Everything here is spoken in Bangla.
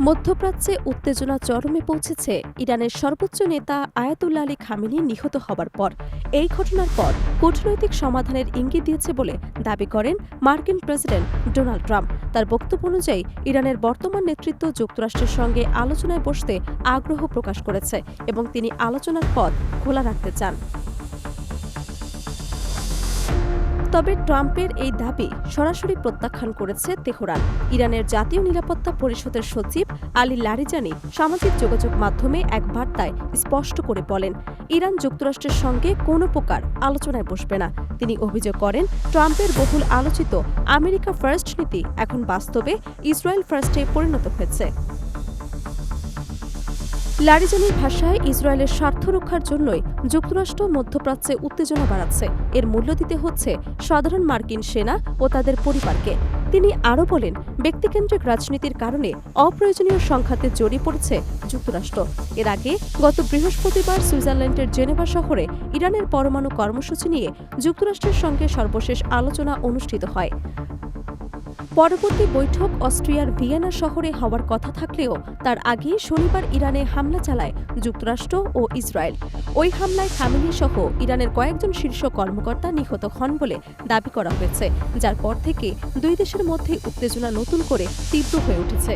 মধ্যপ্রাচ্যে উত্তেজনা চরমে পৌঁছেছে ইরানের সর্বোচ্চ নেতা আয়াতুল্লাহ আলী খামেনি নিহত হবার পর। এই ঘটনার পর কূটনৈতিক সমাধানের ইঙ্গিত দিয়েছে বলে দাবি করেন মার্কিন প্রেসিডেন্ট ডোনাল্ড ট্রাম্প। তার বক্তব্য অনুযায়ী ইরানের বর্তমান নেতৃত্ব যুক্তরাষ্ট্রের সঙ্গে আলোচনায় বসতে আগ্রহ প্রকাশ করেছে এবং তিনি আলোচনার পথ খোলা রাখতে চান। তবে ট্রাম্পের এই দাবি সরাসরি প্রত্যাখ্যান করেছে তেহরান। ইরানের জাতীয় নিরাপত্তা পরিষদের সচিব আলী লারিজানি সামাজিক যোগাযোগ মাধ্যমে এক বার্তায় স্পষ্ট করে বলেন, ইরান যুক্তরাষ্ট্রের সঙ্গে কোনো প্রকার আলোচনায় বসবে না। তিনি অভিযোগ করেন, ট্রাম্পের বহুল আলোচিত আমেরিকা ফার্স্ট নীতি এখন বাস্তবে ইসরায়েল ফার্স্টে পরিণত হয়েছে। লারিজানির ভাষায়, ইসরায়েলের স্বার্থ রক্ষার জন্যই যুক্তরাষ্ট্র মধ্যপ্রাচ্যে উত্তেজনা বাড়াচ্ছে। এর মূল্য দিতে হচ্ছে সাধারণ মার্কিন সেনা ও তাদের পরিবারকে। তিনি আরও বলেন, ব্যক্তিকেন্দ্রিক রাজনীতির কারণে অপ্রয়োজনীয় সংঘাতে জড়িয়ে পড়েছে যুক্তরাষ্ট্র। এর আগে গত বৃহস্পতিবার সুইজারল্যান্ডের জেনেভা শহরে ইরানের পরমাণু কর্মসূচি নিয়ে যুক্তরাষ্ট্রের সঙ্গে সর্বশেষ আলোচনা অনুষ্ঠিত হয়। পরবর্তী বৈঠক অস্ট্রিয়ার ভিয়েনা শহরে হওয়ার কথা থাকলেও তার আগে শনিবার ইরানে হামলা চালায় যুক্তরাষ্ট্র ও ইসরায়েল। ওই হামলায় খামেনি সহ ইরানের কয়েকজন শীর্ষ কর্মকর্তা নিহত হন বলে দাবি করা হয়েছে, যার পর থেকে দুই দেশের মধ্যে উত্তেজনা নতুন করে তীব্র হয়ে উঠেছে।